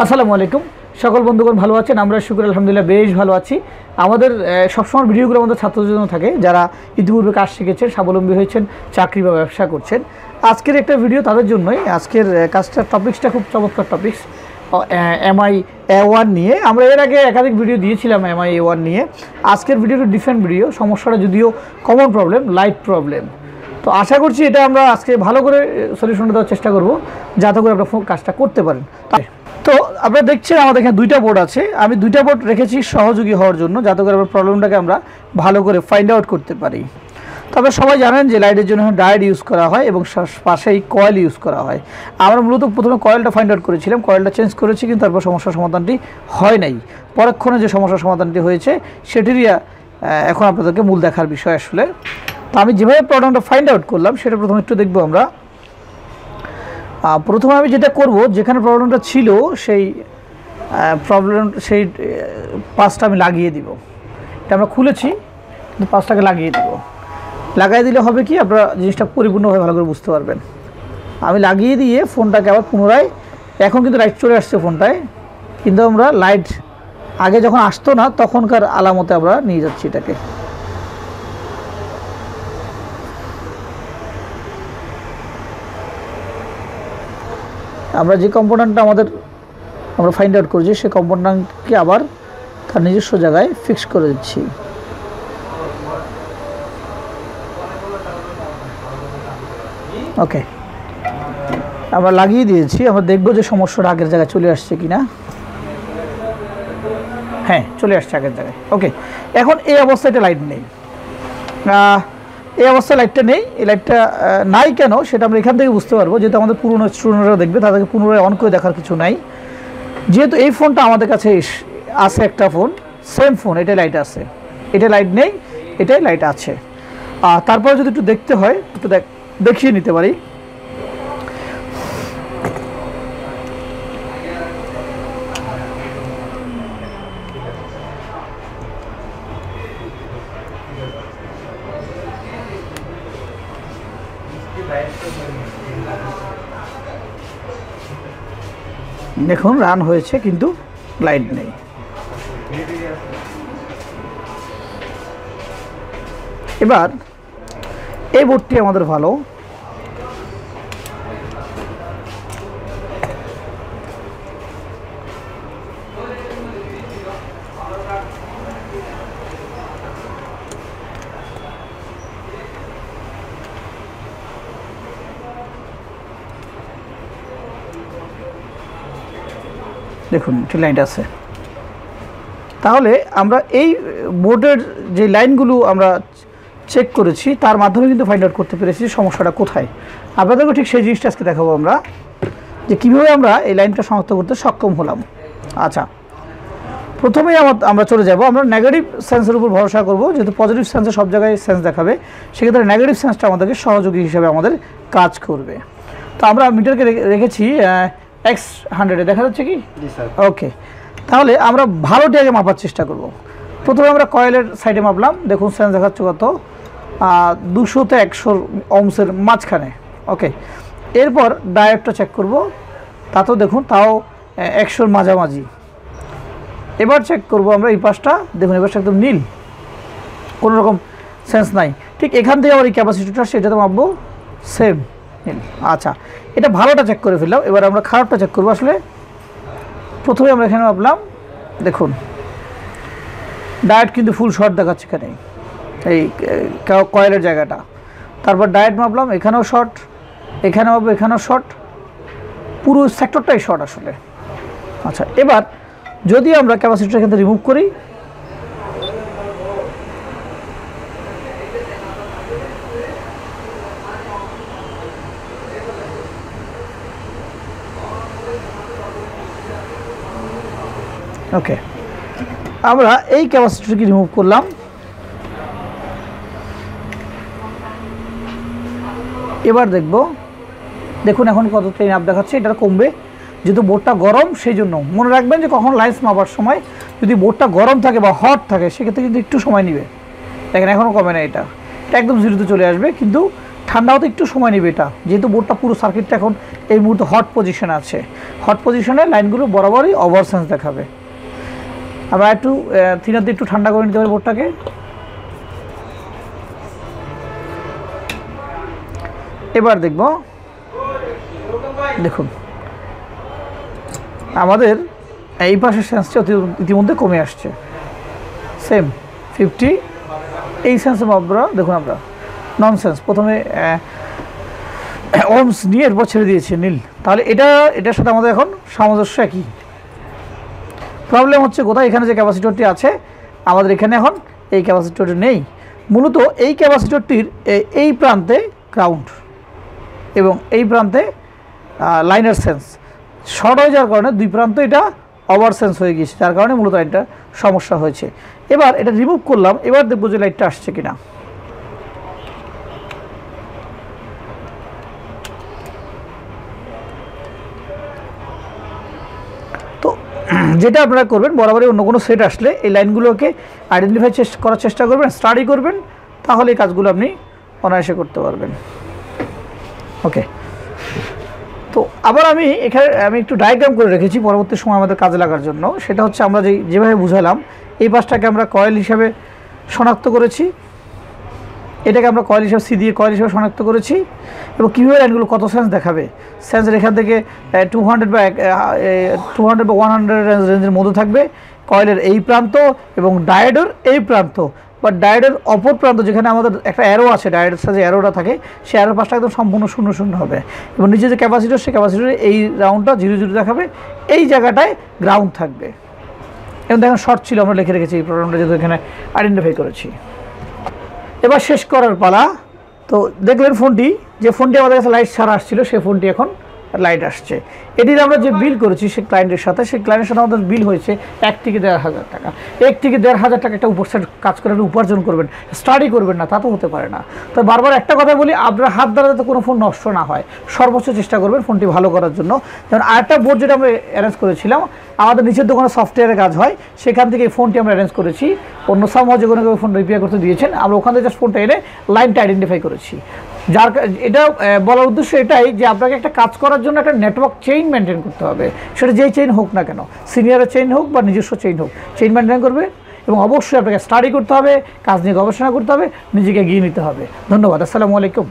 আসসালামু আলাইকুম সকল বন্ধুগণ ভালো আছেন। আমরা শুকর আলহামদুলিল্লাহ বেশ ভালো আছি। আমাদের সবসময় ভিডিওগুলো আমাদের ছাত্রদের জন্য থাকে যারা ইতিপূর্বে কাজ শিখেছেন, স্বাবলম্বী হয়েছেন, চাকরি বা ব্যবসা করছেন। আজকের একটা ভিডিও তাদের জন্যই। আজকের কাজটার টপিক্সটা খুব চমৎকার টপিক্স, MI A1 নিয়ে। আমরা এর আগে একাধিক ভিডিও দিয়েছিলাম MI A1 নিয়ে। আজকের ভিডিওটা ডিফারেন্ট ভিডিও। সমস্যাটা যদিও কমন প্রবলেম, লাইট প্রবলেম। তো আশা করছি এটা আমরা আজকে ভালো করে সলিউশনটা দেওয়ার চেষ্টা করব যাতে করে আপনারা কাজটা করতে পারেন। তো আপনারা দেখছেন আমাদের এখানে দুইটা বোর্ড আছে। আমি দুইটা বোর্ড রেখেছি সহযোগী হওয়ার জন্য, যাতে করে আমরা প্রবলেমটাকে আমরা ভালো করে ফাইন্ড আউট করতে পারি। তবে সবাই জানেন যে লাইটের জন্য ডায়োড ইউজ করা হয় এবং পাশেই কয়েল ইউজ করা হয়। আমরা মূলত প্রথমে কয়েলটা ফাইন্ড আউট করেছিলাম, কয়েলটা চেঞ্জ করেছি, কিন্তু তারপর সমস্যার সমাধানটি হয় নাই। পরক্ষণে যে সমস্যার সমাধানটি হয়েছে সেটিরই এখন আপনাদেরকে মূল দেখার বিষয় আসলে। তো আমি যেভাবে প্রবলেমটা ফাইন্ড আউট করলাম সেটা প্রথমে একটু দেখবো আমরা। প্রথমে আমি যেটা করব, যেখানে প্রবলেমটা ছিল সেই পাঁচটা আমি লাগিয়ে দিব। এটা আমরা খুলেছি, কিন্তু পাঁচটাকে লাগিয়ে দিব। লাগাই দিলে হবে কি, আপনারা জিনিসটা পরিপূর্ণভাবে ভালো করে বুঝতে পারবেন। আমি লাগিয়ে দিয়ে ফোনটাকে আবার পুনরায়, এখন কিন্তু লাইট চলে আসছে ফোনটায়, কিন্তু আমরা লাইট আগে যখন আসতো না তখনকার আলামতে আমরা নিয়ে যাচ্ছি এটাকে। আমরা যে কম্পোনেন্টটা আমরা ফাইন্ড আউট করছি সেই কম্পোনেন্টকে আবার তার নিজস্ব জায়গায় ফিক্স করে দিচ্ছি। ওকে, আমরা লাগিয়ে দিয়েছি। আমরা দেখব যে সমস্যাটা আগের জায়গায় চলে আসছে কিনা। হ্যাঁ, চলে আসছে আগের জায়গায়। ওকে, এখন এই অবস্থায় লাইট নেই। এই অবস্থায় লাইটটা নেই। এই লাইটটা নাই কেন সেটা আমরা এখান থেকে বুঝতে পারবো, যেহেতু আমাদের পুরনো স্টুডেন্টরা দেখবে, তাদেরকে পুনরায় অন করে দেখার কিছু নাই। যেহেতু এই ফোনটা আমাদের কাছে আছে, একটা ফোন সেম ফোন, এটাই লাইট আছে, এটা লাইট নেই, এটাই লাইট আছে। তারপরে যদি একটু দেখতে হয়, একটু দেখিয়ে নিতে পারি। দেখুন রান হয়েছে কিন্তু লাইট নেই। এবার এই বোর্ডটি আমাদের ভালো। দেখুন লাইট আছে। তাহলে আমরা এই বোর্ডের যে লাইনগুলো আমরা চেক করেছি তার মাধ্যমে কিন্তু ফাইন্ড আউট করতে পেরেছি সমস্যাটা কোথায়। আপনাদেরকে ঠিক সেই জিনিসটা আজকে দেখাবো আমরা, যে কীভাবে আমরা এই লাইনটা শনাক্ত করতে সক্ষম হলাম। আচ্ছা, প্রথমেই আমরা চলে যাব, আমরা নেগেটিভ সেন্সের উপর ভরসা করব। যেহেতু পজিটিভ সেন্সে সব জায়গায় সেন্স দেখাবে, সেক্ষেত্রে নেগেটিভ সেন্সটা আমাদেরকে সহযোগী হিসেবে আমাদের কাজ করবে। তো আমরা মিটারকে রেখেছি X100-এ, দেখা যাচ্ছে কি? ওকে, তাহলে আমরা ভালোটি আগে মাপার চেষ্টা করব। প্রথমে আমরা কয়েলের সাইডে মাপলাম, দেখুন সেন্স দেখাচ্ছে কত, 200 থেকে 100 ওহমসের মাঝখানে। ওকে, এরপর ডায়োডটা চেক করব, তাতেও দেখুন তাও 100-র মাঝামাঝি। এবার চেক করব আমরা এই পাশটা, দেখুন এই পাশটা একদম নীল, কোনো রকম সেন্স নাই। ঠিক এখান থেকে আবার এই ক্যাপাসিটিটা সেটাতে মাপবো, সেম নীল। আচ্ছা, এটা ভালোটা চেক করে ফেললাম। এবার আমরা খারাপটা চেক করবো। আসলে প্রথমে আমরা এখানে মাপলাম, দেখুন ডায়োড কিন্তু ফুল শর্ট দেখাচ্ছে এখানে, এই কয়েলের জায়গাটা। তারপর ডায়োড মাপলাম, এখানেও শর্ট, এখানে মাপবো, এখানেও শর্ট, পুরো সেক্টরটাই শর্ট আসলে। আচ্ছা, এবার যদি আমরা ক্যাপাসিটর এখান থেকে রিমুভ করি, ওকে, আমরা এই ক্যাপাসিটরকে রিমুভ করলাম। এবার দেখুন এখন কত ট্রেন আপ দেখাচ্ছে, এটা কমবে যেহেতু বোর্ডটা গরম। সেই জন্য মনে রাখবেন যে কখন লাইন্স মাপার সময় যদি বোর্ডটা গরম থাকে বা হট থাকে সেক্ষেত্রে কিন্তু একটু সময় নেবে। দেখেন এখনও কমে না, এটা একদম জিরোতে চলে আসবে, কিন্তু ঠান্ডা হতে একটু সময় নেবে এটা, যেহেতু বোর্ডটা পুরো সার্কিটটা এখন এই মুহূর্তে হট পজিশনে আছে। হট পজিশনে লাইনগুলো বরাবরই ওভারসেন্স দেখাবে। আমরা একটু থিনার দিয়ে একটু ঠান্ডা করে নিতে পারি বোর্ডটাকে। এবার দেখব, দেখুন আমাদের এই পাশের সেন্সটা ইতিমধ্যে কমে আসছে, সেম 50। এই সেন্সে আমরা দেখুন আমরা নন সেন্স প্রথমে ওমস নিয়ে এরপর ছেড়ে দিয়েছি নীল, তাহলে এটার সাথে আমাদের এখন সামঞ্জস্য একই। প্রবলেম হচ্ছে কোথায়, এখানে যে ক্যাপাসিটরটি আছে আমাদের এখানে এখন এই ক্যাপাসিটরটি নেই। মূলত এই ক্যাপাসিটরটির এই প্রান্তে গ্রাউন্ড এবং এই প্রান্তে লাইনার সেন্স শর্ট হয়ে যাওয়ার কারণে দুই প্রান্ত এটা ওভার সেন্স হয়ে গিয়েছে, যার কারণে মূলত লাইনটা সমস্যা হয়েছে। এবার এটা রিমুভ করলাম, এবার দেখবো যে লাইটটা আসছে কিনা। তো যেটা আপনারা করবেন, বরাবরই অন্য কোনো সেট আসলে এই লাইনগুলোকে আইডেন্টিফাই করার চেষ্টা করবেন, স্টাডি করবেন, তাহলে এই কাজগুলো আপনি অনায়াসে করতে পারবেন। ওকে, তো আবার আমি একটু ডায়াগ্রাম করে রেখেছি পরবর্তী সময় আমাদের কাজে লাগার জন্য। সেটা হচ্ছে আমরা যেভাবে বুঝালাম, এই পাশটাকে আমরা কয়েল হিসাবে শনাক্ত করেছি, এটাকে আমরা কয়েল হিসাবে সি দিয়ে কয়েল হিসাবে শনাক্ত করেছি, এবং কীভাবে লাইনগুলো কত সেন্স দেখাবে। সেন্সের এখান থেকে 200 বা 100 রেঞ্জের মধ্যে থাকবে কয়েলের এই প্রান্ত এবং ডায়োডের এই প্রান্ত বা ডায়োডের অপর প্রান্ত, যেখানে আমাদের একটা অ্যারো আছে, ডায়োডের সাথে অ্যারোটা থাকে, সেই অ্যারোর পাশটা একদম সম্পূর্ণ শূন্য শূন্য হবে, এবং নিচে যে ক্যাপাসিটর, সেই ক্যাপাসিটরে এই রাউন্ডটা 0 0 দেখাবে, এই জায়গাটায় গ্রাউন্ড থাকবে। এবং দেখেন শর্ট ছিল, আমরা লিখে রেখেছি এই প্রোগ্রামটা, যেহেতু এখানে আইডেন্টিফাই করেছি। এবার শেষ করার পালা। তো দেখলেন যে ফোনটি আমাদের কাছে লাইট ছাড়া আসছিল, সেই ফোনটি এখন লাইট আসছে। এটির আমরা যে বিল করেছি সেই ক্লায়েন্টের সাথে আমাদের বিল হয়েছে 1 থেকে 1,500 টাকা। 1 থেকে 1,500 টাকা একটা উপসাইড কাজ করে আপনি উপার্জন করবেন, স্টাডি করবেন না, তা তো হতে পারে না। তো বারবার একটা কথা বলি, আপনার হাত দ্বারা যাতে কোনো ফোন নষ্ট না হয়, সর্বোচ্চ চেষ্টা করবেন ফোনটি ভালো করার জন্য। যেমন আরেকটা বোর্ড যেটা আমরা অ্যারেঞ্জ করেছিলাম, আমাদের নিচের দোকানে সফটওয়্যারের কাজ হয়, সেখান থেকে এই ফোনটি আমরা অ্যারেঞ্জ করেছি। অন্য সামহ যে কোনো ফোন রিপেয়ার করতে দিয়েছেন, আমরা ওখান থেকে জাস্ট ফোনটা এনে লাইনটা আইডেন্টিফাই করেছি। এটা বলার উদ্দেশ্য এটাই যে আপনাকে একটা কাজ করার জন্য একটা নেটওয়ার্ক চেইন মেনটেন করতে হবে, সেটা যেই চেইন হোক না কেন, সিনিয়রের চেইন হোক বা নিজস্ব চেইন হোক, চেইন মেনটেন করবে। এবং অবশ্যই আপনাকে স্টাডি করতে হবে, কাজ নিয়ে গবেষণা করতে হবে, নিজেকে এগিয়ে নিতে হবে। ধন্যবাদ। আসসালামু আলাইকুম।